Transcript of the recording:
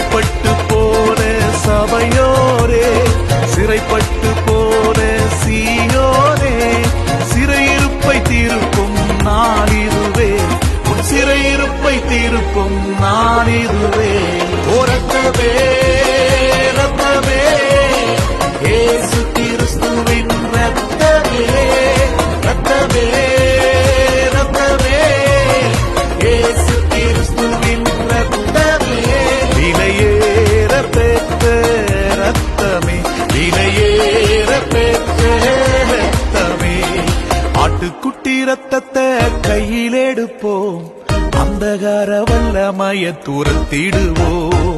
சிறைப்பட்டு போன சபையோரே, சிறைப்பட்டு போன சீயோரே, சிறையிருப்பை தீர்க்கும் நாளிதுவே, உன் சிறையிருப்பை தீர்க்கும் நாளிதுவே. ஓ ரத்தமே ரத்தமே, இயேசு கிறிஸ்துவின் ரத்தமே, ரத்தமே ரத்தமே, இயேசு கிறிஸ்துவின் ரத்தமே, விலையேற பெற்ற ரத்தமே, விலையேற பெற்ற ரத்தமே. ஆட்டுக்குட்டி ரத்தத்தை கையில் எடுப்போம், அந்தகார வல்லமைய துரத்திடுவோம்.